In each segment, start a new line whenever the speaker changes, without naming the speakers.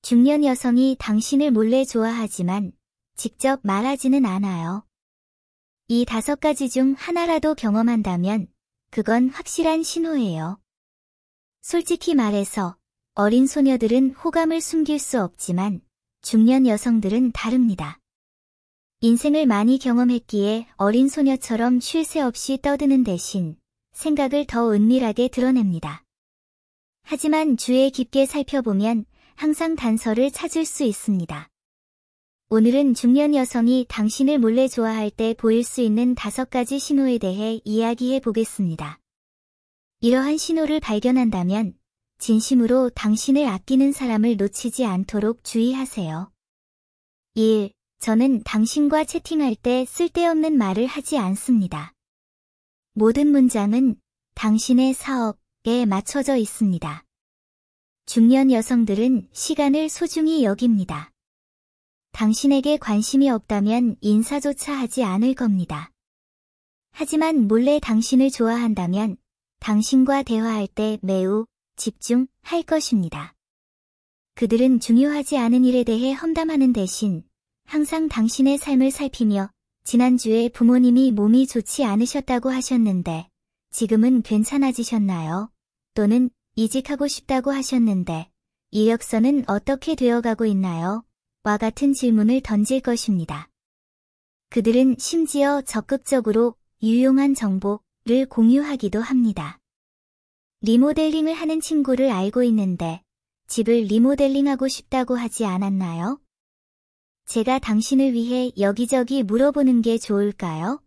중년 여성이 당신을 몰래 좋아하지만 직접 말하지는 않아요. 이 5가지 중 하나라도 경험한다면 그건 확실한 신호예요. 솔직히 말해서 어린 소녀들은 호감을 숨길 수 없지만 중년 여성들은 다릅니다. 인생을 많이 경험했기에 어린 소녀처럼 쉴 새 없이 떠드는 대신 생각을 더 은밀하게 드러냅니다. 하지만 주의 깊게 살펴보면 항상 단서를 찾을 수 있습니다. 오늘은 중년 여성이 당신을 몰래 좋아할 때 보일 수 있는 5가지 신호에 대해 이야기해 보겠습니다. 이러한 신호를 발견한다면 진심으로 당신을 아끼는 사람을 놓치지 않도록 주의하세요. 1. 저는 당신과 채팅할 때 쓸데없는 말을 하지 않습니다. 모든 문장은 당신의 사업에 맞춰져 있습니다. 중년 여성들은 시간을 소중히 여깁니다. 당신에게 관심이 없다면 인사조차 하지 않을 겁니다. 하지만 몰래 당신을 좋아한다면 당신과 대화할 때 매우 집중할 것입니다. 그들은 중요하지 않은 일에 대해 험담하는 대신 항상 당신의 삶을 살피며 지난주에 부모님이 몸이 좋지 않으셨다고 하셨는데 지금은 괜찮아지셨나요? 또는 이직하고 싶다고 하셨는데 이력서는 어떻게 되어가고 있나요? 와 같은 질문을 던질 것입니다. 그들은 심지어 적극적으로 유용한 정보를 공유하기도 합니다. 리모델링을 하는 친구를 알고 있는데 집을 리모델링하고 싶다고 하지 않았나요? 제가 당신을 위해 여기저기 물어보는 게 좋을까요?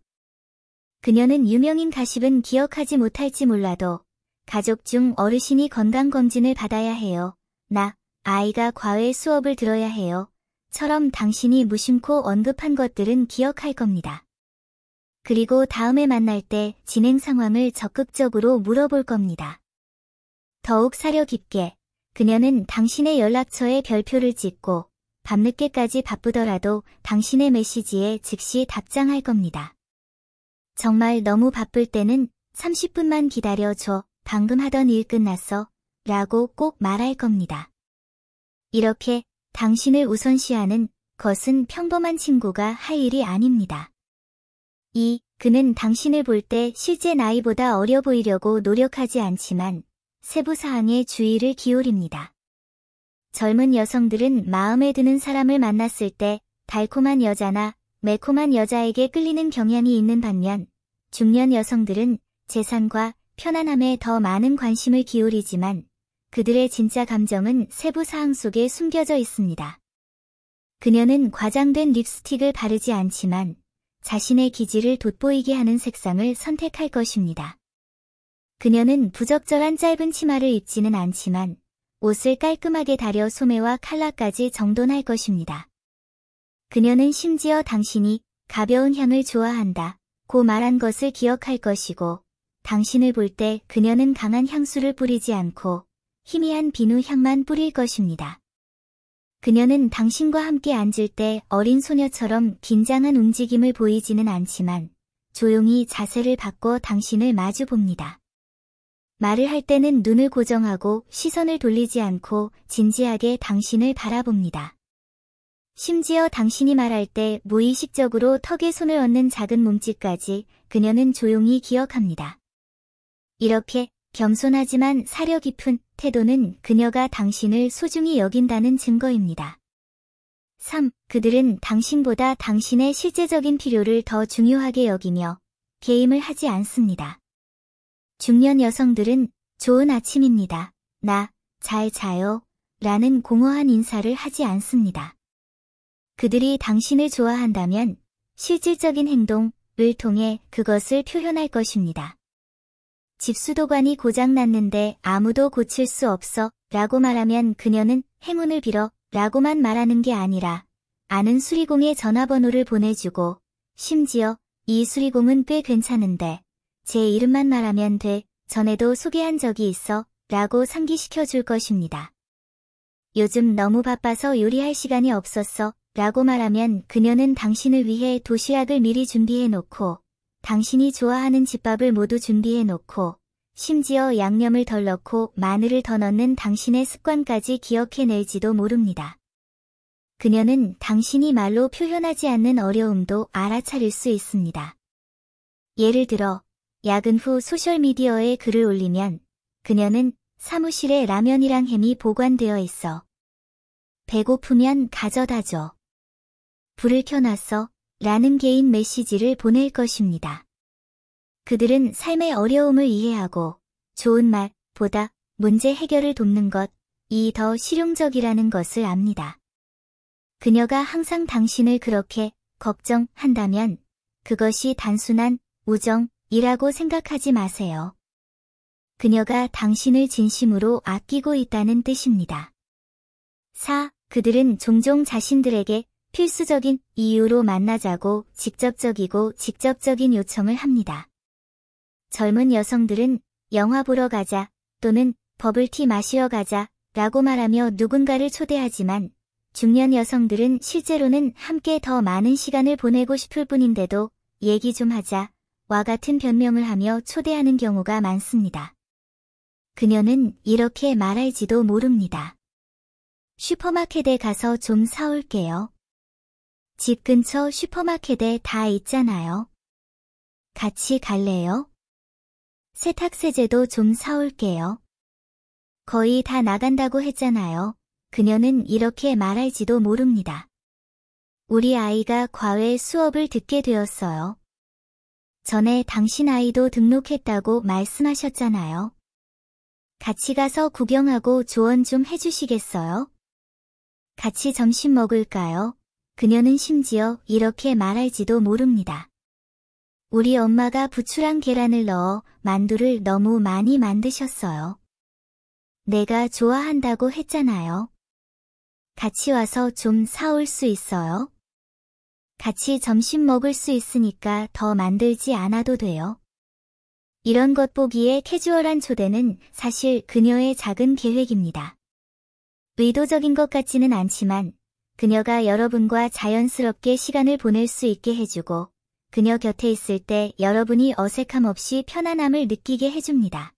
그녀는 유명인 가십은 기억하지 못할지 몰라도 가족 중 어르신이 건강검진을 받아야 해요. 아이가 과외 수업을 들어야 해요. 처럼 당신이 무심코 언급한 것들은 기억할 겁니다. 그리고 다음에 만날 때 진행 상황을 적극적으로 물어볼 겁니다. 더욱 사려 깊게 그녀는 당신의 연락처에 별표를 찍고 밤늦게까지 바쁘더라도 당신의 메시지에 즉시 답장할 겁니다. 정말 너무 바쁠 때는 30분만 기다려줘. 방금 하던 일 끝났어. 라고 꼭 말할 겁니다. 이렇게 당신을 우선시하는 것은 평범한 친구가 할 일이 아닙니다. 2. 그는 당신을 볼 때 실제 나이보다 어려 보이려고 노력하지 않지만 세부 사항에 주의를 기울입니다. 젊은 여성들은 마음에 드는 사람을 만났을 때 달콤한 여자나 매콤한 여자에게 끌리는 경향이 있는 반면 중년 여성들은 재산과 편안함에 더 많은 관심을 기울이지만 그들의 진짜 감정은 세부 사항 속에 숨겨져 있습니다. 그녀는 과장된 립스틱을 바르지 않지만 자신의 기질을 돋보이게 하는 색상을 선택할 것입니다. 그녀는 부적절한 짧은 치마를 입지는 않지만 옷을 깔끔하게 다려 소매와 칼라까지 정돈할 것입니다. 그녀는 심지어 당신이 가벼운 향을 좋아한다고 말한 것을 기억할 것이고 당신을 볼 때 그녀는 강한 향수를 뿌리지 않고 희미한 비누 향만 뿌릴 것입니다. 그녀는 당신과 함께 앉을 때 어린 소녀처럼 긴장한 움직임을 보이지는 않지만 조용히 자세를 바꿔 당신을 마주 봅니다. 말을 할 때는 눈을 고정하고 시선을 돌리지 않고 진지하게 당신을 바라봅니다. 심지어 당신이 말할 때 무의식적으로 턱에 손을 얹는 작은 몸짓까지 그녀는 조용히 기억합니다. 이렇게 겸손하지만 사려 깊은 태도는 그녀가 당신을 소중히 여긴다는 증거입니다. 3. 그들은 당신보다 당신의 실제적인 필요를 더 중요하게 여기며 게임을 하지 않습니다. 중년 여성들은 좋은 아침입니다. 잘 자요. 라는 공허한 인사를 하지 않습니다. 그들이 당신을 좋아한다면 실질적인 행동을 통해 그것을 표현할 것입니다. 집 수도관이 고장났는데 아무도 고칠 수 없어 라고 말하면 그녀는 행운을 빌어 라고만 말하는 게 아니라 아는 수리공의 전화번호를 보내주고 심지어 이 수리공은 꽤 괜찮은데 제 이름만 말하면 돼. 전에도 소개한 적이 있어 라고 상기시켜 줄 것입니다. 요즘 너무 바빠서 요리할 시간이 없었어 라고 말하면 그녀는 당신을 위해 도시락을 미리 준비해 놓고 당신이 좋아하는 집밥을 모두 준비해 놓고 심지어 양념을 덜 넣고 마늘을 더 넣는 당신의 습관까지 기억해낼지도 모릅니다. 그녀는 당신이 말로 표현하지 않는 어려움도 알아차릴 수 있습니다. 예를 들어, 야근 후 소셜미디어에 글을 올리면 그녀는 사무실에 라면이랑 햄이 보관되어 있어. 배고프면 가져다 줘. 불을 켜놨어. 라는 개인 메시지를 보낼 것입니다. 그들은 삶의 어려움을 이해하고 좋은 말보다 문제 해결을 돕는 것이 더 실용적이라는 것을 압니다. 그녀가 항상 당신을 그렇게 걱정한다면 그것이 단순한 우정이라고 생각하지 마세요. 그녀가 당신을 진심으로 아끼고 있다는 뜻입니다. 4. 그들은 종종 자신들에게 필수적인 이유로 만나자고 직접적인 요청을 합니다. 젊은 여성들은 영화 보러 가자 또는 버블티 마시러 가자 라고 말하며 누군가를 초대하지만 중년 여성들은 실제로는 함께 더 많은 시간을 보내고 싶을 뿐인데도 얘기 좀 하자 와 같은 변명을 하며 초대하는 경우가 많습니다. 그녀는 이렇게 말할지도 모릅니다. 슈퍼마켓에 가서 좀 사올게요. 집 근처 슈퍼마켓에 다 있잖아요. 같이 갈래요? 세탁세제도 좀 사올게요. 거의 다 나간다고 했잖아요. 그녀는 이렇게 말할지도 모릅니다. 우리 아이가 과외 수업을 듣게 되었어요. 전에 당신 아이도 등록했다고 말씀하셨잖아요. 같이 가서 구경하고 조언 좀 해주시겠어요? 같이 점심 먹을까요? 그녀는 심지어 이렇게 말할지도 모릅니다. 우리 엄마가 부추랑 계란을 넣어 만두를 너무 많이 만드셨어요. 내가 좋아한다고 했잖아요. 같이 와서 좀 사올 수 있어요? 같이 점심 먹을 수 있으니까 더 만들지 않아도 돼요. 이런 것 보기에 캐주얼한 초대는 사실 그녀의 작은 계획입니다. 의도적인 것 같지는 않지만 그녀가 여러분과 자연스럽게 시간을 보낼 수 있게 해주고 그녀 곁에 있을 때 여러분이 어색함 없이 편안함을 느끼게 해줍니다.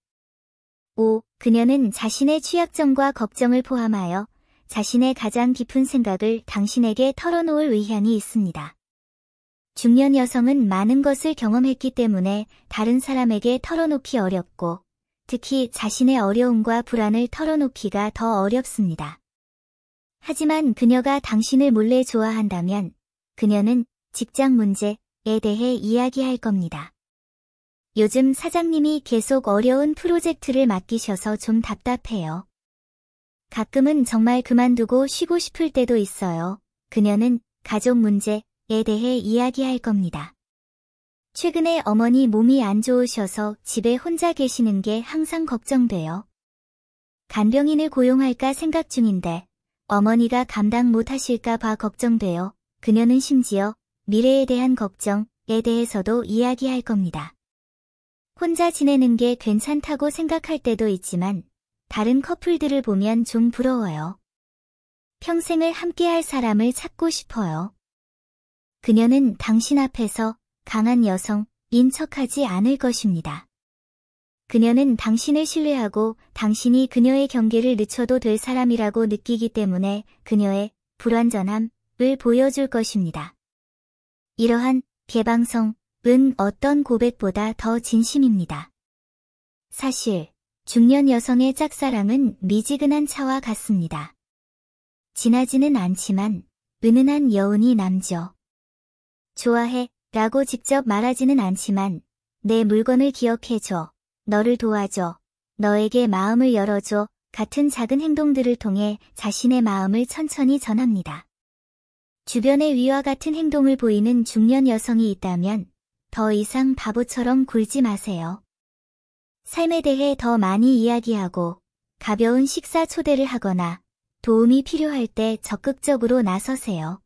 5. 그녀는 자신의 취약점과 걱정을 포함하여 자신의 가장 깊은 생각을 당신에게 털어놓을 의향이 있습니다. 중년 여성은 많은 것을 경험했기 때문에 다른 사람에게 털어놓기 어렵고 특히 자신의 어려움과 불안을 털어놓기가 더 어렵습니다. 하지만 그녀가 당신을 몰래 좋아한다면 그녀는 직장 문제에 대해 이야기할 겁니다. 요즘 사장님이 계속 어려운 프로젝트를 맡기셔서 좀 답답해요. 가끔은 정말 그만두고 쉬고 싶을 때도 있어요. 그녀는 가족 문제에 대해 이야기할 겁니다. 최근에 어머니 몸이 안 좋으셔서 집에 혼자 계시는 게 항상 걱정돼요. 간병인을 고용할까 생각 중인데 어머니가 감당 못하실까 봐 걱정돼요. 그녀는 심지어 미래에 대한 걱정에 대해서도 이야기할 겁니다. 혼자 지내는 게 괜찮다고 생각할 때도 있지만 다른 커플들을 보면 좀 부러워요. 평생을 함께할 사람을 찾고 싶어요. 그녀는 당신 앞에서 강한 여성인 척하지 않을 것입니다. 그녀는 당신을 신뢰하고 당신이 그녀의 경계를 늦춰도 될 사람이라고 느끼기 때문에 그녀의 불완전함을 보여줄 것입니다. 이러한 개방성은 어떤 고백보다 더 진심입니다. 사실 중년 여성의 짝사랑은 미지근한 차와 같습니다. 진하지는 않지만 은은한 여운이 남죠. 좋아해 라고 직접 말하지는 않지만 내 물건을 기억해줘, 너를 도와줘, 너에게 마음을 열어줘 같은 작은 행동들을 통해 자신의 마음을 천천히 전합니다. 주변에 위와 같은 행동을 보이는 중년 여성이 있다면 더 이상 바보처럼 굴지 마세요. 삶에 대해 더 많이 이야기하고 가벼운 식사 초대를 하거나 도움이 필요할 때 적극적으로 나서세요.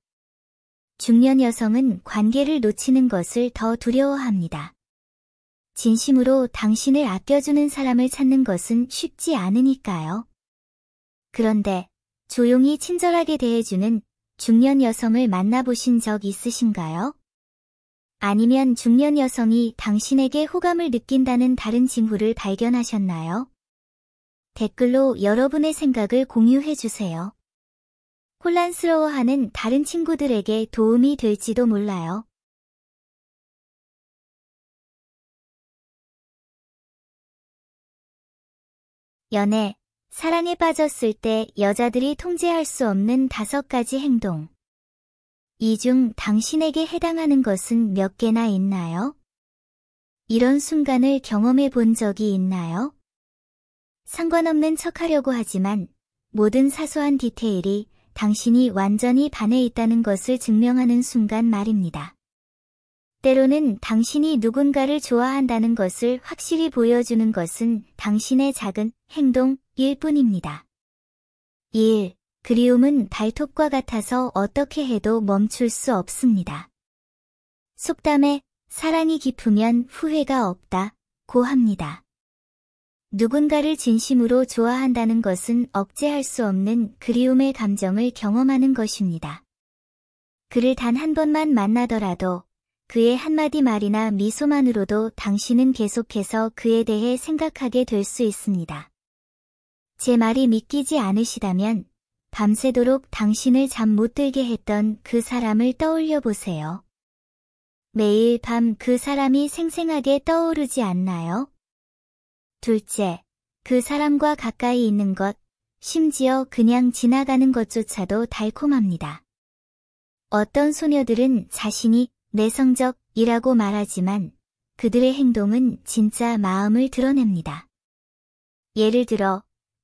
중년 여성은 관계를 놓치는 것을 더 두려워합니다. 진심으로 당신을 아껴주는 사람을 찾는 것은 쉽지 않으니까요. 그런데 조용히 친절하게 대해주는 중년 여성을 만나보신 적 있으신가요? 아니면 중년 여성이 당신에게 호감을 느낀다는 다른 징후를 발견하셨나요? 댓글로 여러분의 생각을 공유해주세요. 혼란스러워하는 다른 친구들에게 도움이 될지도 몰라요. 연애, 사랑에 빠졌을 때 여자들이 통제할 수 없는 5가지 행동. 이 중 당신에게 해당하는 것은 몇 개나 있나요? 이런 순간을 경험해 본 적이 있나요? 상관없는 척하려고 하지만 모든 사소한 디테일이 당신이 완전히 반해 있다는 것을 증명하는 순간 말입니다. 때로는 당신이 누군가를 좋아한다는 것을 확실히 보여주는 것은 당신의 작은 행동일 뿐입니다. 1. 그리움은 발톱과 같아서 어떻게 해도 멈출 수 없습니다. 속담에 사랑이 깊으면 후회가 없다고 합니다. 누군가를 진심으로 좋아한다는 것은 억제할 수 없는 그리움의 감정을 경험하는 것입니다. 그를 단 한 번만 만나더라도 그의 한마디 말이나 미소만으로도 당신은 계속해서 그에 대해 생각하게 될 수 있습니다. 제 말이 믿기지 않으시다면 밤새도록 당신을 잠 못 들게 했던 그 사람을 떠올려 보세요. 매일 밤 그 사람이 생생하게 떠오르지 않나요? 둘째, 그 사람과 가까이 있는 것, 심지어 그냥 지나가는 것조차도 달콤합니다. 어떤 소녀들은 자신이 내성적이라고 말하지만 그들의 행동은 진짜 마음을 드러냅니다. 예를 들어,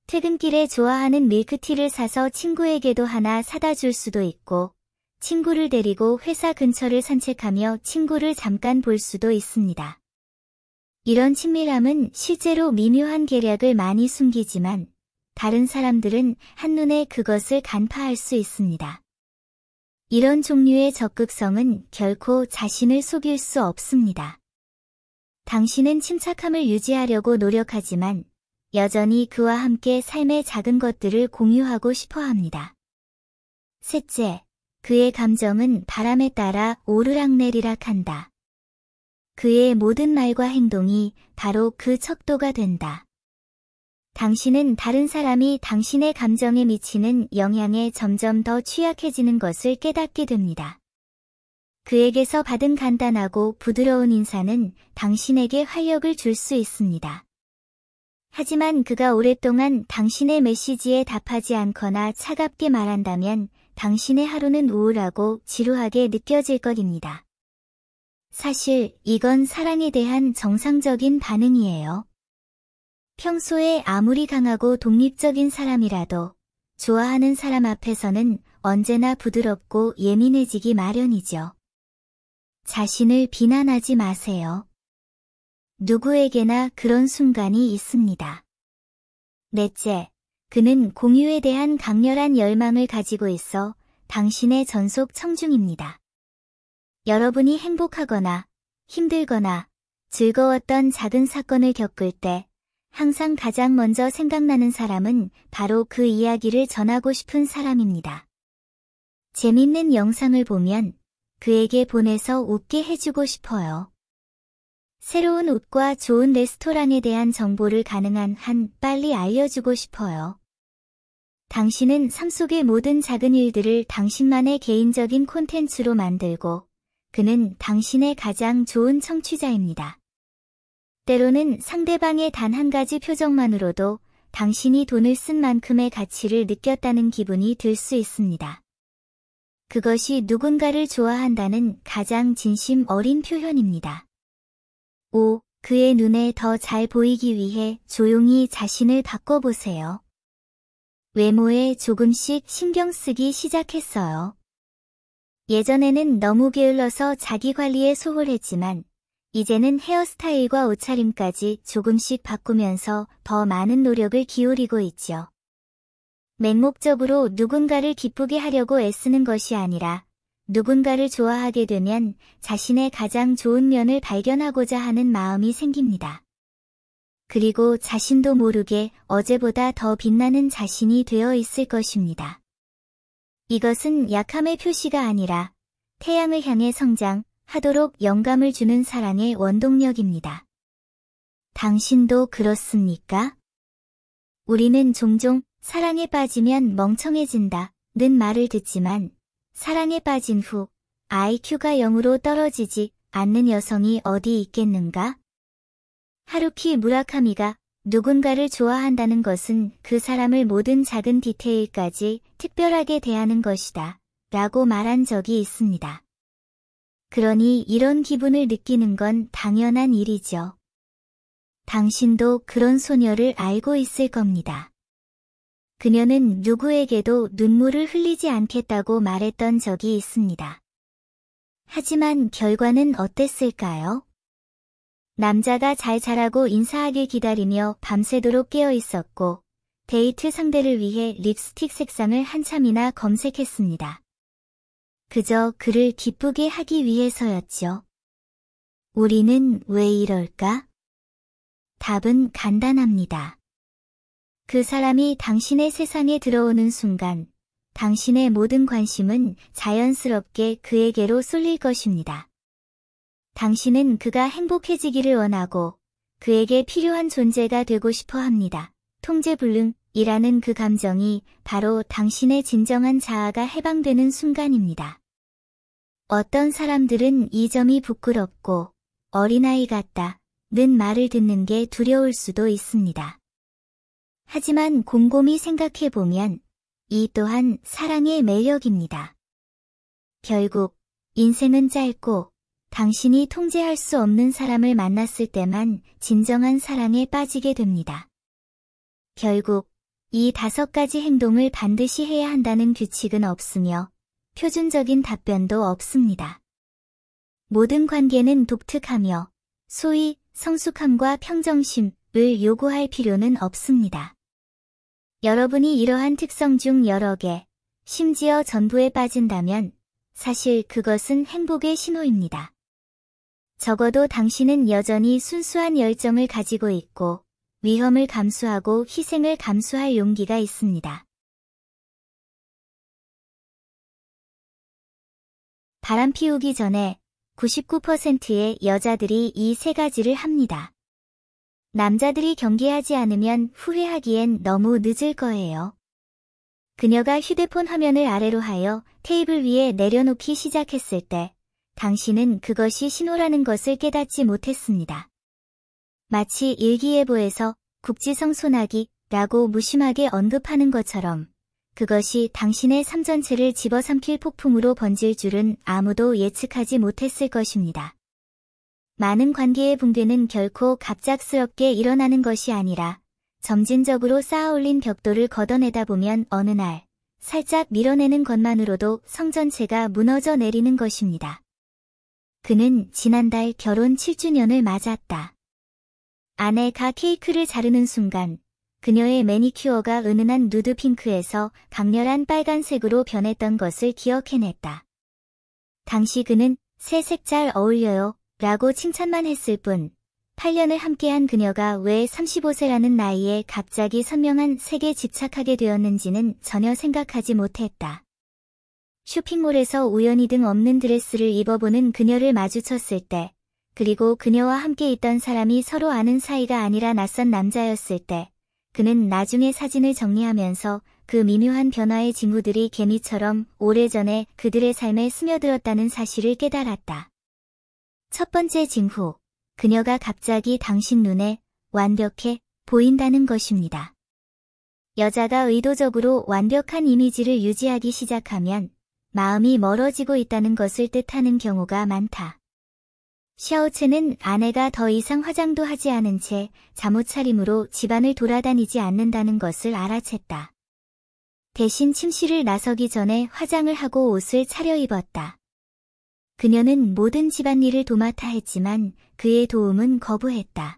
퇴근길에 좋아하는 밀크티를 사서 친구에게도 하나 사다 줄 수도 있고, 친구를 데리고 회사 근처를 산책하며 친구를 잠깐 볼 수도 있습니다. 이런 친밀함은 실제로 미묘한 계략을 많이 숨기지만, 다른 사람들은 한눈에 그것을 간파할 수 있습니다. 이런 종류의 적극성은 결코 자신을 속일 수 없습니다. 당신은 침착함을 유지하려고 노력하지만 여전히 그와 함께 삶의 작은 것들을 공유하고 싶어 합니다. 셋째, 그의 감정은 바람에 따라 오르락내리락한다. 그의 모든 말과 행동이 바로 그 척도가 된다. 당신은 다른 사람이 당신의 감정에 미치는 영향에 점점 더 취약해지는 것을 깨닫게 됩니다. 그에게서 받은 간단하고 부드러운 인사는 당신에게 활력을 줄 수 있습니다. 하지만 그가 오랫동안 당신의 메시지에 답하지 않거나 차갑게 말한다면 당신의 하루는 우울하고 지루하게 느껴질 것입니다. 사실 이건 사랑에 대한 정상적인 반응이에요. 평소에 아무리 강하고 독립적인 사람이라도 좋아하는 사람 앞에서는 언제나 부드럽고 예민해지기 마련이죠. 자신을 비난하지 마세요. 누구에게나 그런 순간이 있습니다. 넷째, 그는 공유에 대한 강렬한 열망을 가지고 있어 당신의 전속 청중입니다. 여러분이 행복하거나 힘들거나 즐거웠던 작은 사건을 겪을 때 항상 가장 먼저 생각나는 사람은 바로 그 이야기를 전하고 싶은 사람입니다. 재밌는 영상을 보면 그에게 보내서 웃게 해주고 싶어요. 새로운 옷과 좋은 레스토랑에 대한 정보를 가능한 한 빨리 알려주고 싶어요. 당신은 삶 속의 모든 작은 일들을 당신만의 개인적인 콘텐츠로 만들고 그는 당신의 가장 좋은 청취자입니다. 때로는 상대방의 단 한 가지 표정만으로도 당신이 돈을 쓴 만큼의 가치를 느꼈다는 기분이 들 수 있습니다. 그것이 누군가를 좋아한다는 가장 진심 어린 표현입니다. 5. 그의 눈에 더 잘 보이기 위해 조용히 자신을 바꿔보세요. 외모에 조금씩 신경 쓰기 시작했어요. 예전에는 너무 게을러서 자기 관리에 소홀했지만 이제는 헤어스타일과 옷차림까지 조금씩 바꾸면서 더 많은 노력을 기울이고 있죠. 맹목적으로 누군가를 기쁘게 하려고 애쓰는 것이 아니라 누군가를 좋아하게 되면 자신의 가장 좋은 면을 발견하고자 하는 마음이 생깁니다. 그리고 자신도 모르게 어제보다 더 빛나는 자신이 되어 있을 것입니다. 이것은 약함의 표시가 아니라 태양을 향해 성장, 하도록 영감을 주는 사랑의 원동력입니다. 당신도 그렇습니까? 우리는 종종 사랑에 빠지면 멍청해진다 는 말을 듣지만 사랑에 빠진 후 IQ가 0으로 떨어지지 않는 여성이 어디 있겠는가? 하루키 무라카미가 누군가를 좋아한다는 것은 그 사람을 모든 작은 디테일까지 특별하게 대하는 것이다 라고 말한 적이 있습니다. 그러니 이런 기분을 느끼는 건 당연한 일이죠. 당신도 그런 소녀를 알고 있을 겁니다. 그녀는 누구에게도 눈물을 흘리지 않겠다고 말했던 적이 있습니다. 하지만 결과는 어땠을까요? 남자가 잘 자라고 인사하길 기다리며 밤새도록 깨어 있었고 데이트 상대를 위해 립스틱 색상을 한참이나 검색했습니다. 그저 그를 기쁘게 하기 위해서였죠. 우리는 왜 이럴까? 답은 간단합니다. 그 사람이 당신의 세상에 들어오는 순간 당신의 모든 관심은 자연스럽게 그에게로 쏠릴 것입니다. 당신은 그가 행복해지기를 원하고 그에게 필요한 존재가 되고 싶어 합니다. 통제불능이라는 그 감정이 바로 당신의 진정한 자아가 해방되는 순간입니다. 어떤 사람들은 이 점이 부끄럽고 어린아이 같다는 말을 듣는 게 두려울 수도 있습니다. 하지만 곰곰이 생각해보면 이 또한 사랑의 매력입니다. 결국 인생은 짧고 당신이 통제할 수 없는 사람을 만났을 때만 진정한 사랑에 빠지게 됩니다. 결국 이 5가지 행동을 반드시 해야 한다는 규칙은 없으며 표준적인 답변도 없습니다. 모든 관계는 독특하며 소위 성숙함과 평정심을 요구할 필요는 없습니다. 여러분이 이러한 특성 중 여러 개, 심지어 전부에 빠진다면 사실 그것은 행복의 신호입니다. 적어도 당신은 여전히 순수한 열정을 가지고 있고 위험을 감수하고 희생을 감수할 용기가 있습니다. 바람 피우기 전에 99%의 여자들이 이 3가지를 합니다. 남자들이 경계하지 않으면 후회하기엔 너무 늦을 거예요. 그녀가 휴대폰 화면을 아래로 하여 테이블 위에 내려놓기 시작했을 때 당신은 그것이 신호라는 것을 깨닫지 못했습니다. 마치 일기예보에서 국지성 소나기라고 무심하게 언급하는 것처럼 그것이 당신의 삶 전체를 집어삼킬 폭풍으로 번질 줄은 아무도 예측하지 못했을 것입니다. 많은 관계의 붕괴는 결코 갑작스럽게 일어나는 것이 아니라 점진적으로 쌓아올린 벽돌을 걷어내다 보면 어느 날 살짝 밀어내는 것만으로도 성 전체가 무너져 내리는 것입니다. 그는 지난달 결혼 7주년을 맞았다. 아내가 케이크를 자르는 순간 그녀의 매니큐어가 은은한 누드 핑크에서 강렬한 빨간색으로 변했던 것을 기억해냈다. 당시 그는 새 색 잘 어울려요 라고 칭찬만 했을 뿐 8년을 함께한 그녀가 왜 35세라는 나이에 갑자기 선명한 색에 집착하게 되었는지는 전혀 생각하지 못했다. 쇼핑몰에서 우연히 등 없는 드레스를 입어보는 그녀를 마주쳤을 때, 그리고 그녀와 함께 있던 사람이 서로 아는 사이가 아니라 낯선 남자였을 때, 그는 나중에 사진을 정리하면서 그 미묘한 변화의 징후들이 개미처럼 오래전에 그들의 삶에 스며들었다는 사실을 깨달았다. 첫 번째 징후, 그녀가 갑자기 당신 눈에 완벽해 보인다는 것입니다. 여자가 의도적으로 완벽한 이미지를 유지하기 시작하면 마음이 멀어지고 있다는 것을 뜻하는 경우가 많다. 샤오츠는 아내가 더 이상 화장도 하지 않은 채 잠옷 차림으로 집안을 돌아다니지 않는다는 것을 알아챘다. 대신 침실을 나서기 전에 화장을 하고 옷을 차려입었다. 그녀는 모든 집안일을 도맡아 했지만 그의 도움은 거부했다.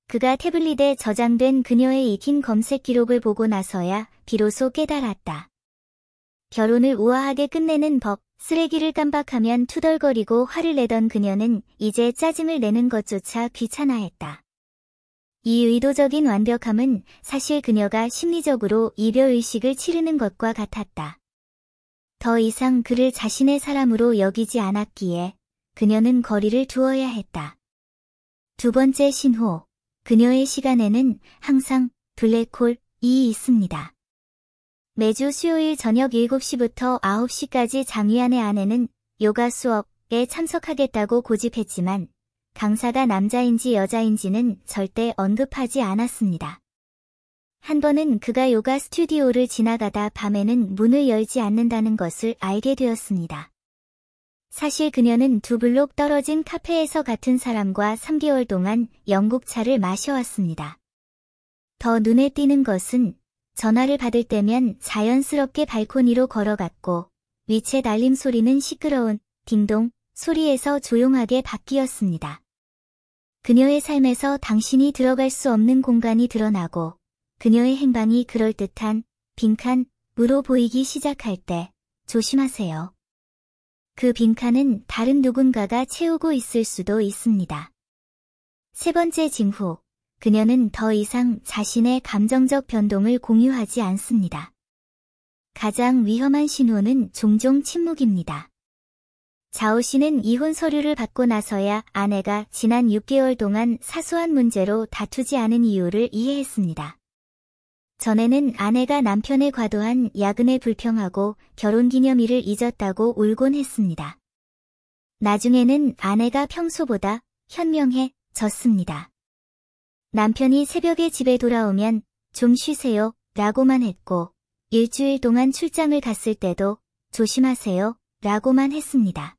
그가 태블릿에 저장된 그녀의 익힌 검색 기록을 보고 나서야 비로소 깨달았다. 결혼을 우아하게 끝내는 법, 쓰레기를 깜박하면 투덜거리고 화를 내던 그녀는 이제 짜증을 내는 것조차 귀찮아했다. 이 의도적인 완벽함은 사실 그녀가 심리적으로 이별의식을 치르는 것과 같았다. 더 이상 그를 자신의 사람으로 여기지 않았기에 그녀는 거리를 두어야 했다. 두 번째 신호, 그녀의 시간에는 항상 블랙홀이 있습니다. 매주 수요일 저녁 7시부터 9시까지 장위안의 아내는 요가 수업에 참석하겠다고 고집했지만 강사가 남자인지 여자인지는 절대 언급하지 않았습니다. 한 번은 그가 요가 스튜디오를 지나가다 밤에는 문을 열지 않는다는 것을 알게 되었습니다. 사실 그녀는 두 블록 떨어진 카페에서 같은 사람과 3개월 동안 영국차를 마셔왔습니다. 더 눈에 띄는 것은 전화를 받을 때면 자연스럽게 발코니로 걸어갔고 위챗 알림 소리는 시끄러운 딩동 소리에서 조용하게 바뀌었습니다. 그녀의 삶에서 당신이 들어갈 수 없는 공간이 드러나고 그녀의 행방이 그럴듯한 빈칸으로 보이기 시작할 때 조심하세요. 그 빈칸은 다른 누군가가 채우고 있을 수도 있습니다. 세 번째 징후, 그녀는 더 이상 자신의 감정적 변동을 공유하지 않습니다. 가장 위험한 신호는 종종 침묵입니다. 자오 씨는 이혼 서류를 받고 나서야 아내가 지난 6개월 동안 사소한 문제로 다투지 않은 이유를 이해했습니다. 전에는 아내가 남편의 과도한 야근에 불평하고 결혼기념일을 잊었다고 울곤 했습니다. 나중에는 아내가 평소보다 현명해졌습니다. 남편이 새벽에 집에 돌아오면 좀 쉬세요 라고만 했고 일주일 동안 출장을 갔을 때도 조심하세요 라고만 했습니다.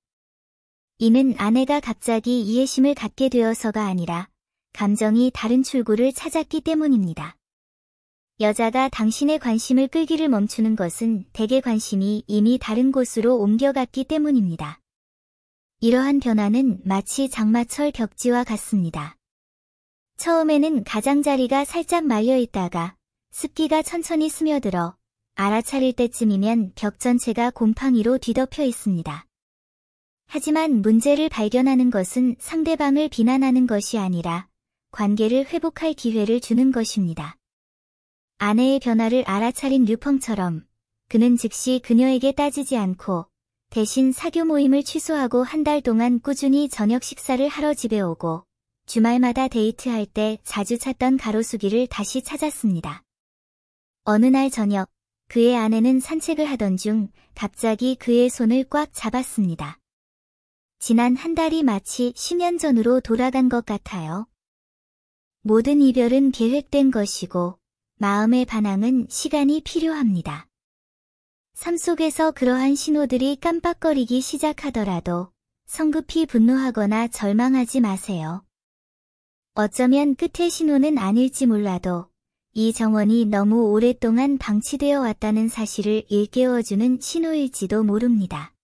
이는 아내가 갑자기 이해심을 갖게 되어서가 아니라 감정이 다른 출구를 찾았기 때문입니다. 여자가 당신의 관심을 끌기를 멈추는 것은 대개 관심이 이미 다른 곳으로 옮겨갔기 때문입니다. 이러한 변화는 마치 장마철 벽지와 같습니다. 처음에는 가장자리가 살짝 말려있다가 습기가 천천히 스며들어 알아차릴 때쯤이면 벽 전체가 곰팡이로 뒤덮여 있습니다. 하지만 문제를 발견하는 것은 상대방을 비난하는 것이 아니라 관계를 회복할 기회를 주는 것입니다. 아내의 변화를 알아차린 류펑처럼 그는 즉시 그녀에게 따지지 않고 대신 사교 모임을 취소하고 한 달 동안 꾸준히 저녁 식사를 하러 집에 오고 주말마다 데이트할 때 자주 찾던 가로수길을 다시 찾았습니다. 어느 날 저녁, 그의 아내는 산책을 하던 중 갑자기 그의 손을 꽉 잡았습니다. 지난 한 달이 마치 10년 전으로 돌아간 것 같아요. 모든 이별은 계획된 것이고 마음의 반항은 시간이 필요합니다. 삶 속에서 그러한 신호들이 깜빡거리기 시작하더라도 성급히 분노하거나 절망하지 마세요. 어쩌면 끝의 신호는 아닐지 몰라도 이 정원이 너무 오랫동안 방치되어 왔다는 사실을 일깨워주는 신호일지도 모릅니다.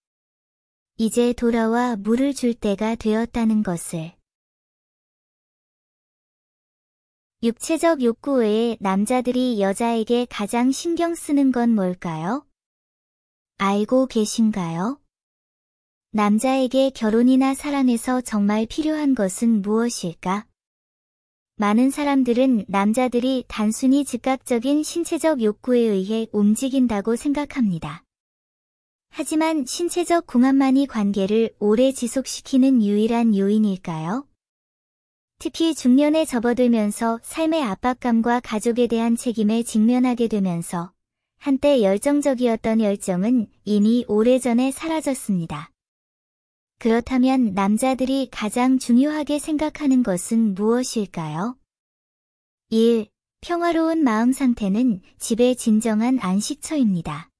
이제 돌아와 물을 줄 때가 되었다는 것을. 육체적 욕구 외에 남자들이 여자에게 가장 신경 쓰는 건 뭘까요? 알고 계신가요? 남자에게 결혼이나 사랑에서 정말 필요한 것은 무엇일까? 많은 사람들은 남자들이 단순히 즉각적인 신체적 욕구에 의해 움직인다고 생각합니다. 하지만 신체적 궁합만이 관계를 오래 지속시키는 유일한 요인일까요? 특히 중년에 접어들면서 삶의 압박감과 가족에 대한 책임에 직면하게 되면서 한때 열정적이었던 열정은 이미 오래전에 사라졌습니다. 그렇다면 남자들이 가장 중요하게 생각하는 것은 무엇일까요? 1. 평화로운 마음 상태는 집의 진정한 안식처입니다.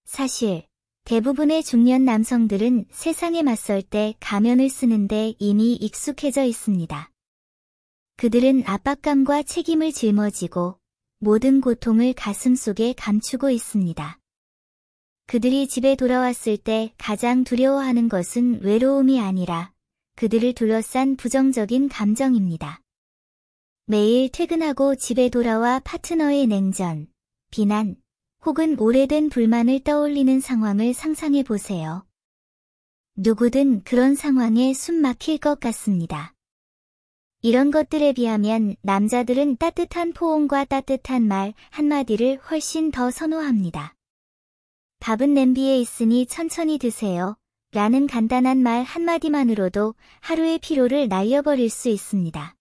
사실, 대부분의 중년 남성들은 세상에 맞설 때 가면을 쓰는데 이미 익숙해져 있습니다. 그들은 압박감과 책임을 짊어지고 모든 고통을 가슴속에 감추고 있습니다. 그들이 집에 돌아왔을 때 가장 두려워하는 것은 외로움이 아니라 그들을 둘러싼 부정적인 감정입니다. 매일 퇴근하고 집에 돌아와 파트너의 냉전, 비난, 혹은 오래된 불만을 떠올리는 상황을 상상해 보세요. 누구든 그런 상황에 숨 막힐 것 같습니다. 이런 것들에 비하면 남자들은 따뜻한 포옹과 따뜻한 말 한마디를 훨씬 더 선호합니다. 밥은 냄비에 있으니 천천히 드세요. 라는 간단한 말 한마디만으로도 하루의 피로를 날려버릴 수 있습니다.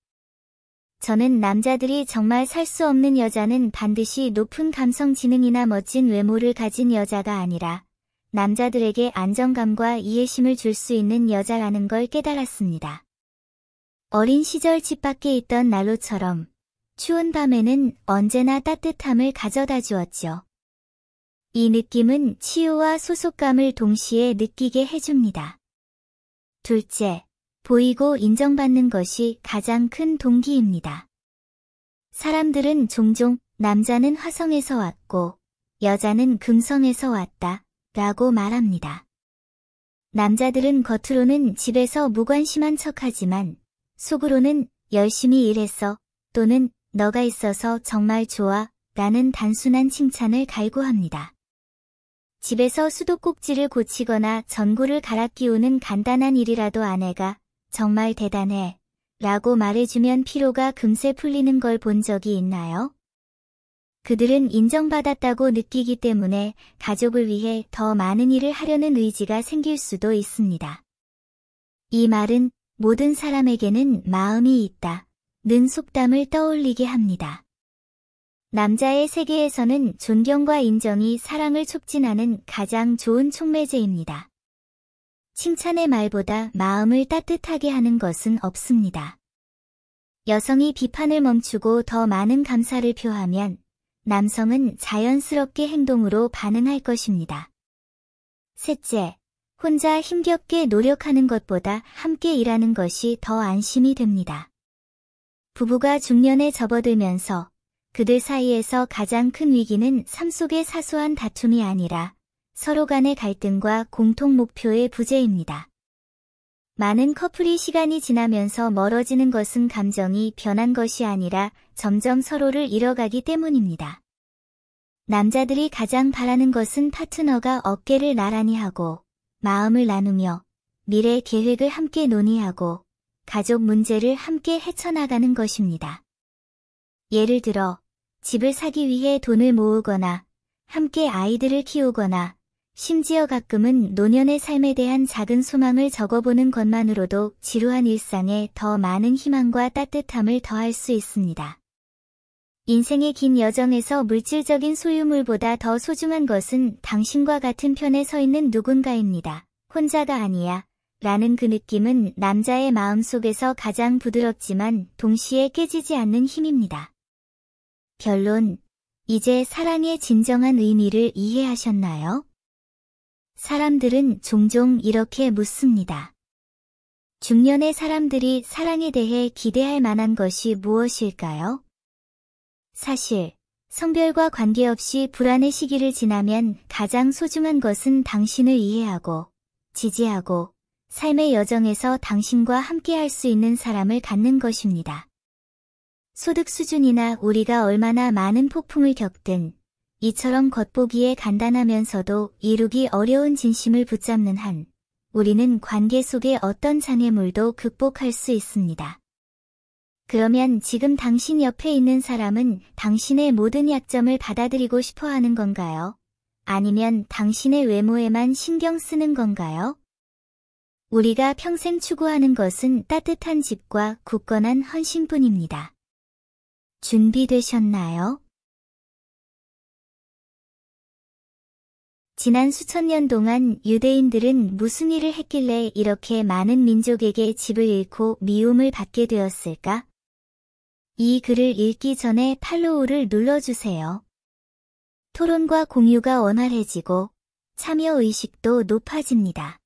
저는 남자들이 정말 살 수 없는 여자는 반드시 높은 감성 지능이나 멋진 외모를 가진 여자가 아니라 남자들에게 안정감과 이해심을 줄 수 있는 여자라는 걸 깨달았습니다. 어린 시절 집 밖에 있던 난로처럼 추운 밤에는 언제나 따뜻함을 가져다 주었죠. 이 느낌은 치유와 소속감을 동시에 느끼게 해줍니다. 둘째, 보이고 인정받는 것이 가장 큰 동기입니다. 사람들은 종종 남자는 화성에서 왔고 여자는 금성에서 왔다 라고 말합니다. 남자들은 겉으로는 집에서 무관심한 척하지만 속으로는 열심히 일했어 또는 너가 있어서 정말 좋아 라는 단순한 칭찬을 갈구합니다. 집에서 수도꼭지를 고치거나 전구를 갈아 끼우는 간단한 일이라도 아내가 정말 대단해 라고 말해주면 피로가 금세 풀리는 걸 본 적이 있나요? 그들은 인정받았다고 느끼기 때문에 가족을 위해 더 많은 일을 하려는 의지가 생길 수도 있습니다. 이 말은 모든 사람에게는 마음이 있다 는 속담을 떠올리게 합니다. 남자의 세계에서는 존경과 인정이 사랑을 촉진하는 가장 좋은 촉매제입니다. 칭찬의 말보다 마음을 따뜻하게 하는 것은 없습니다. 여성이 비판을 멈추고 더 많은 감사를 표하면 남성은 자연스럽게 행동으로 반응할 것입니다. 셋째, 혼자 힘겹게 노력하는 것보다 함께 일하는 것이 더 안심이 됩니다. 부부가 중년에 접어들면서 그들 사이에서 가장 큰 위기는 삶 속의 사소한 다툼이 아니라 서로 간의 갈등과 공통 목표의 부재입니다. 많은 커플이 시간이 지나면서 멀어지는 것은 감정이 변한 것이 아니라 점점 서로를 잃어가기 때문입니다. 남자들이 가장 바라는 것은 파트너가 어깨를 나란히 하고 마음을 나누며 미래 계획을 함께 논의하고 가족 문제를 함께 헤쳐나가는 것입니다. 예를 들어 집을 사기 위해 돈을 모으거나 함께 아이들을 키우거나 심지어 가끔은 노년의 삶에 대한 작은 소망을 적어보는 것만으로도 지루한 일상에 더 많은 희망과 따뜻함을 더할 수 있습니다. 인생의 긴 여정에서 물질적인 소유물보다 더 소중한 것은 당신과 같은 편에 서 있는 누군가입니다. 혼자가 아니야 라는 그 느낌은 남자의 마음속에서 가장 부드럽지만 동시에 깨지지 않는 힘입니다. 결론, 이제 사랑의 진정한 의미를 이해하셨나요? 사람들은 종종 이렇게 묻습니다. 중년의 사람들이 사랑에 대해 기대할 만한 것이 무엇일까요? 사실, 성별과 관계없이 불안의 시기를 지나면 가장 소중한 것은 당신을 이해하고, 지지하고, 삶의 여정에서 당신과 함께할 수 있는 사람을 갖는 것입니다. 소득 수준이나 우리가 얼마나 많은 폭풍을 겪든 이처럼 겉보기에 간단하면서도 이루기 어려운 진심을 붙잡는 한 우리는 관계 속의 어떤 장애물도 극복할 수 있습니다. 그러면 지금 당신 옆에 있는 사람은 당신의 모든 약점을 받아들이고 싶어 하는 건가요? 아니면 당신의 외모에만 신경 쓰는 건가요? 우리가 평생 추구하는 것은 따뜻한 집과 굳건한 헌신뿐입니다. 준비되셨나요? 지난 수천 년 동안 유대인들은 무슨 일을 했길래 이렇게 많은 민족에게 집을 잃고 미움을 받게 되었을까? 이 글을 읽기 전에 팔로우를 눌러주세요. 토론과 공유가 원활해지고 참여의식도 높아집니다.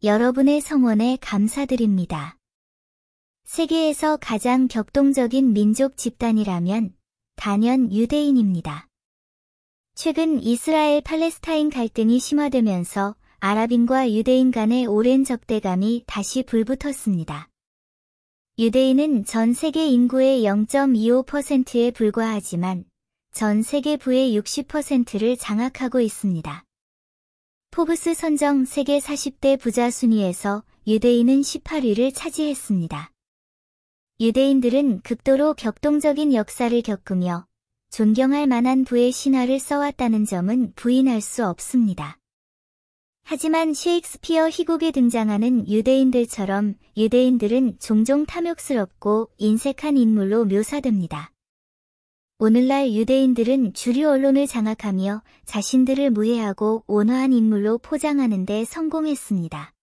여러분의 성원에 감사드립니다. 세계에서 가장 격동적인 민족 집단이라면 단연 유대인입니다. 최근 이스라엘 팔레스타인 갈등이 심화되면서 아랍인과 유대인 간의 오랜 적대감이 다시 불붙었습니다. 유대인은 전 세계 인구의 0.25%에 불과하지만 전 세계 부의 60%를 장악하고 있습니다. 포브스 선정 세계 40대 부자 순위에서 유대인은 18위를 차지했습니다. 유대인들은 극도로 격동적인 역사를 겪으며 존경할 만한 부의 신화를 써왔다는 점은 부인할 수 없습니다. 하지만 셰익스피어 희곡에 등장하는 유대인들처럼 유대인들은 종종 탐욕스럽고 인색한 인물로 묘사됩니다. 오늘날 유대인들은 주류 언론을 장악하며 자신들을 무해하고 온화한 인물로 포장하는 데 성공했습니다.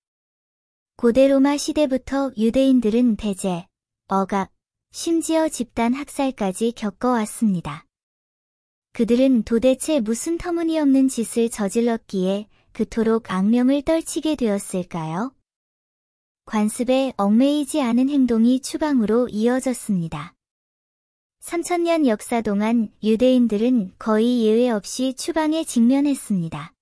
고대 로마 시대부터 유대인들은 배제, 억압, 심지어 집단 학살까지 겪어왔습니다. 그들은 도대체 무슨 터무니없는 짓을 저질렀기에 그토록 악명을 떨치게 되었을까요? 관습에 얽매이지 않은 행동이 추방으로 이어졌습니다. 3000년 역사 동안 유대인들은 거의 예외 없이 추방에 직면했습니다.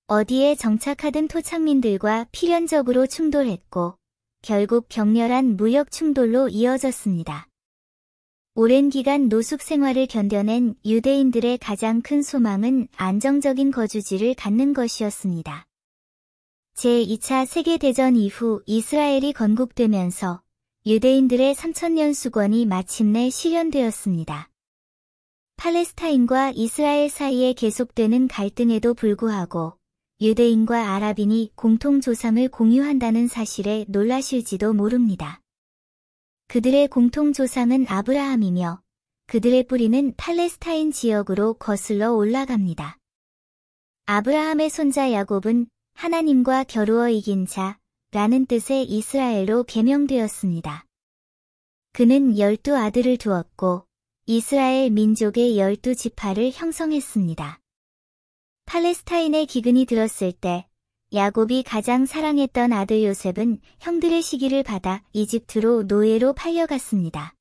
어디에 정착하던 토착민들과 필연적으로 충돌했고 결국 격렬한 무역 충돌로 이어졌습니다. 오랜 기간 노숙 생활을 견뎌낸 유대인들의 가장 큰 소망은 안정적인 거주지를 갖는 것이었습니다. 제2차 세계대전 이후 이스라엘이 건국되면서 유대인들의 3000년 수권이 마침내 실현되었습니다. 팔레스타인과 이스라엘 사이에 계속되는 갈등에도 불구하고 유대인과 아랍인이 공통 조상을 공유한다는 사실에 놀라실지도 모릅니다. 그들의 공통 조상은 아브라함이며 그들의 뿌리는 팔레스타인 지역으로 거슬러 올라갑니다. 아브라함의 손자 야곱은 하나님과 겨루어 이긴 자라는 뜻의 이스라엘로 개명되었습니다. 그는 12 아들을 두었고 이스라엘 민족의 12지파를 형성했습니다. 팔레스타인의 기근이 들었을 때 야곱이 가장 사랑했던 아들 요셉은 형들의 시기를 받아 이집트로 노예로 팔려갔습니다.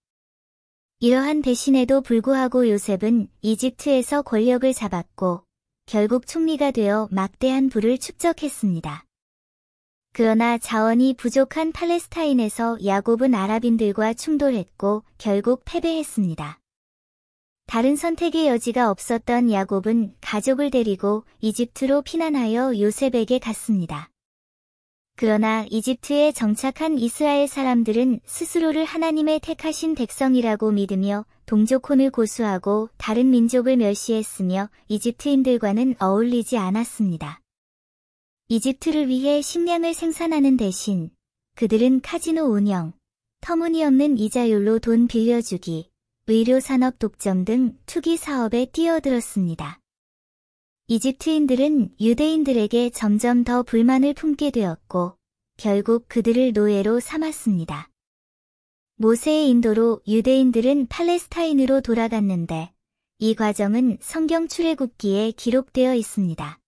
이러한 배신에도 불구하고 요셉은 이집트에서 권력을 잡았고 결국 총리가 되어 막대한 부를 축적했습니다. 그러나 자원이 부족한 팔레스타인에서 야곱은 아랍인들과 충돌했고 결국 패배했습니다. 다른 선택의 여지가 없었던 야곱은 가족을 데리고 이집트로 피난하여 요셉에게 갔습니다. 그러나 이집트에 정착한 이스라엘 사람들은 스스로를 하나님의 택하신 백성이라고 믿으며 동족혼을 고수하고 다른 민족을 멸시했으며 이집트인들과는 어울리지 않았습니다. 이집트를 위해 식량을 생산하는 대신 그들은 카지노 운영, 터무니없는 이자율로 돈 빌려주기, 의료산업 독점 등 투기 사업에 뛰어들었습니다. 이집트인들은 유대인들에게 점점 더 불만을 품게 되었고 결국 그들을 노예로 삼았습니다. 모세의 인도로 유대인들은 팔레스타인으로 돌아갔는데 이 과정은 성경 출애굽기에 기록되어 있습니다.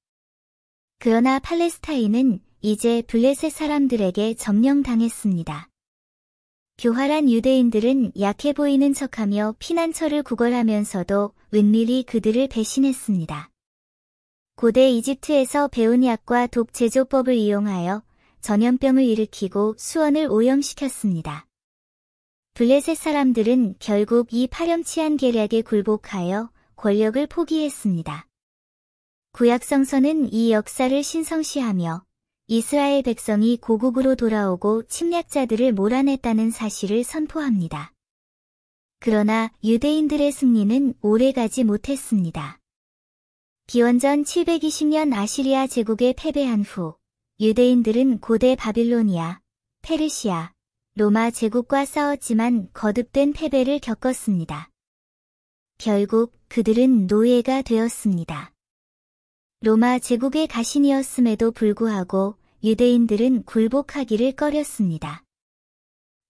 그러나 팔레스타인은 이제 블레셋 사람들에게 점령당했습니다. 교활한 유대인들은 약해 보이는 척하며 피난처를 구걸하면서도 은밀히 그들을 배신했습니다. 고대 이집트에서 배운 약과 독 제조법을 이용하여 전염병을 일으키고 수원을 오염시켰습니다. 블레셋 사람들은 결국 이 파렴치한 계략에 굴복하여 권력을 포기했습니다. 구약성서는 이 역사를 신성시하며 이스라엘 백성이 고국으로 돌아오고 침략자들을 몰아냈다는 사실을 선포합니다. 그러나 유대인들의 승리는 오래가지 못했습니다. 기원전 720년 아시리아 제국에 패배한 후 유대인들은 고대 바빌로니아, 페르시아, 로마 제국과 싸웠지만 거듭된 패배를 겪었습니다. 결국 그들은 노예가 되었습니다. 로마 제국의 가신이었음에도 불구하고 유대인들은 굴복하기를 꺼렸습니다.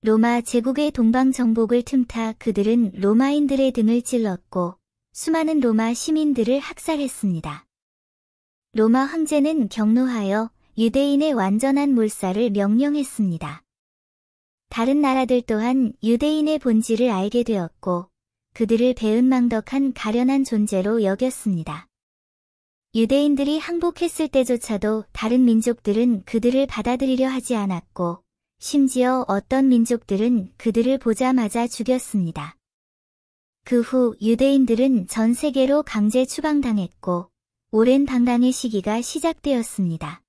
로마 제국의 동방정복을 틈타 그들은 로마인들의 등을 찔렀고 수많은 로마 시민들을 학살했습니다. 로마 황제는 경노하여 유대인의 완전한 몰살을 명령했습니다. 다른 나라들 또한 유대인의 본질을 알게 되었고 그들을 배은망덕한 가련한 존재로 여겼습니다. 유대인들이 항복했을 때조차도 다른 민족들은 그들을 받아들이려 하지 않았고 심지어 어떤 민족들은 그들을 보자마자 죽였습니다. 그 후 유대인들은 전 세계로 강제 추방당했고 오랜 방랑의 시기가 시작되었습니다.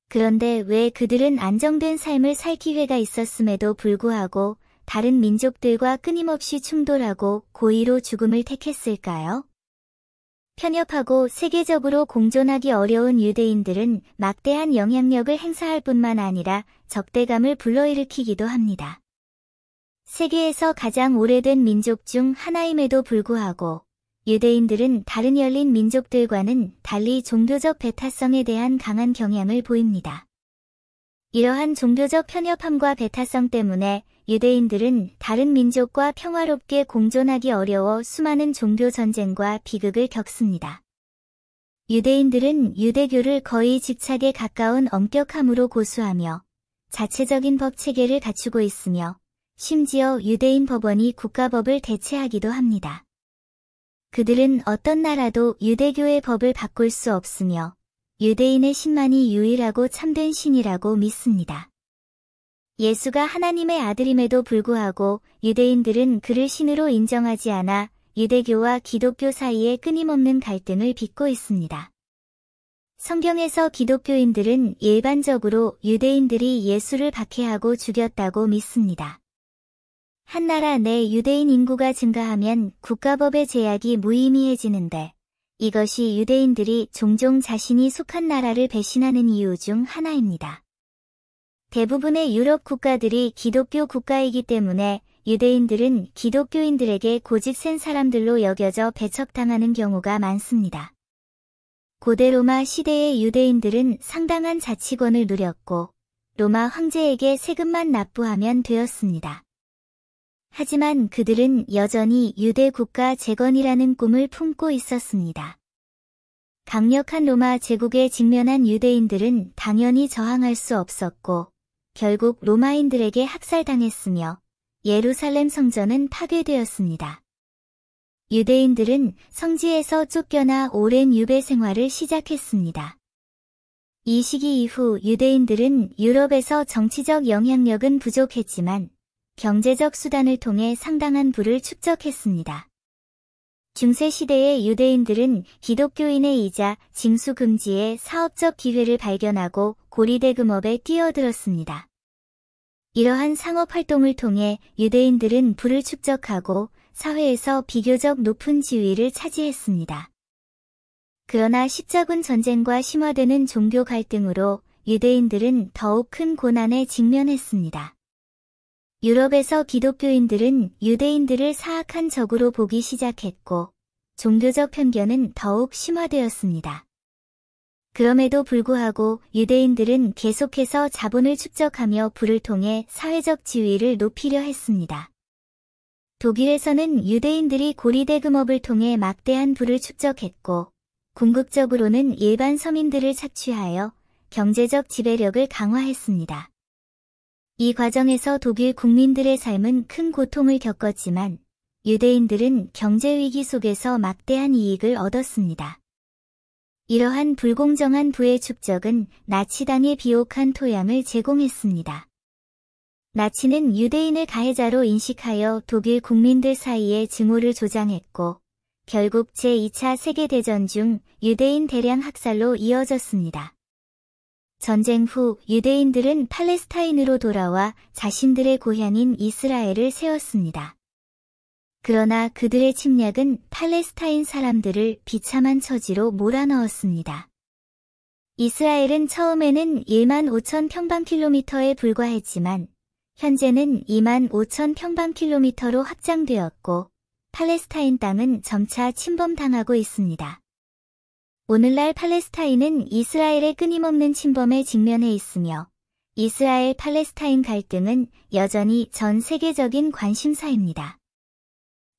그런데 왜 그들은 안정된 삶을 살 기회가 있었음에도 불구하고 다른 민족들과 끊임없이 충돌하고 고의로 죽음을 택했을까요? 편협하고 세계적으로 공존하기 어려운 유대인들은 막대한 영향력을 행사할 뿐만 아니라 적대감을 불러일으키기도 합니다. 세계에서 가장 오래된 민족 중 하나임에도 불구하고 유대인들은 다른 열린 민족들과는 달리 종교적 배타성에 대한 강한 경향을 보입니다. 이러한 종교적 편협함과 배타성 때문에 유대인들은 다른 민족과 평화롭게 공존하기 어려워 수많은 종교 전쟁과 비극을 겪습니다. 유대인들은 유대교를 거의 집착에 가까운 엄격함으로 고수하며 자체적인 법 체계를 갖추고 있으며 심지어 유대인 법원이 국가법을 대체하기도 합니다. 그들은 어떤 나라도 유대교의 법을 바꿀 수 없으며 유대인의 신만이 유일하고 참된 신이라고 믿습니다. 예수가 하나님의 아들임에도 불구하고 유대인들은 그를 신으로 인정하지 않아 유대교와 기독교 사이에 끊임없는 갈등을 빚고 있습니다. 성경에서 기독교인들은 일반적으로 유대인들이 예수를 박해하고 죽였다고 믿습니다. 한 나라 내 유대인 인구가 증가하면 국가법의 제약이 무의미해지는데 이것이 유대인들이 종종 자신이 속한 나라를 배신하는 이유 중 하나입니다. 대부분의 유럽 국가들이 기독교 국가이기 때문에 유대인들은 기독교인들에게 고집 센 사람들로 여겨져 배척당하는 경우가 많습니다. 고대 로마 시대의 유대인들은 상당한 자치권을 누렸고 로마 황제에게 세금만 납부하면 되었습니다. 하지만 그들은 여전히 유대 국가 재건이라는 꿈을 품고 있었습니다. 강력한 로마 제국에 직면한 유대인들은 당연히 저항할 수 없었고 결국 로마인들에게 학살당했으며 예루살렘 성전은 파괴되었습니다. 유대인들은 성지에서 쫓겨나 오랜 유배 생활을 시작했습니다. 이 시기 이후 유대인들은 유럽에서 정치적 영향력은 부족했지만 경제적 수단을 통해 상당한 부를 축적했습니다. 중세시대의 유대인들은 기독교인의 이자, 징수 금지의 사업적 기회를 발견하고 고리대금업에 뛰어들었습니다. 이러한 상업 활동을 통해 유대인들은 부를 축적하고 사회에서 비교적 높은 지위를 차지했습니다. 그러나 십자군 전쟁과 심화되는 종교 갈등으로 유대인들은 더욱 큰 고난에 직면했습니다. 유럽에서 기독교인들은 유대인들을 사악한 적으로 보기 시작했고 종교적 편견은 더욱 심화되었습니다. 그럼에도 불구하고 유대인들은 계속해서 자본을 축적하며 부를 통해 사회적 지위를 높이려 했습니다. 독일에서는 유대인들이 고리대금업을 통해 막대한 부를 축적했고 궁극적으로는 일반 서민들을 착취하여 경제적 지배력을 강화했습니다. 이 과정에서 독일 국민들의 삶은 큰 고통을 겪었지만 유대인들은 경제 위기 속에서 막대한 이익을 얻었습니다. 이러한 불공정한 부의 축적은 나치당의 비옥한 토양을 제공했습니다. 나치는 유대인을 가해자로 인식하여 독일 국민들 사이에 증오를 조장했고 결국 제2차 세계대전 중 유대인 대량 학살로 이어졌습니다. 전쟁 후 유대인들은 팔레스타인으로 돌아와 자신들의 고향인 이스라엘을 세웠습니다. 그러나 그들의 침략은 팔레스타인 사람들을 비참한 처지로 몰아넣었습니다. 이스라엘은 처음에는 1만 5천 평방킬로미터에 불과했지만 현재는 2만 5천 평방킬로미터로 확장되었고 팔레스타인 땅은 점차 침범당하고 있습니다. 오늘날 팔레스타인은 이스라엘의 끊임없는 침범에 직면해 있으며 이스라엘 팔레스타인 갈등은 여전히 전 세계적인 관심사입니다.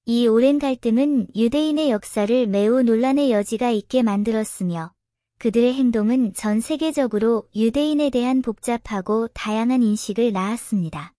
이 오랜 갈등은 유대인의 역사를 매우 논란의 여지가 있게 만들었으며 그들의 행동은 전 세계적으로 유대인에 대한 복잡하고 다양한 인식을 낳았습니다.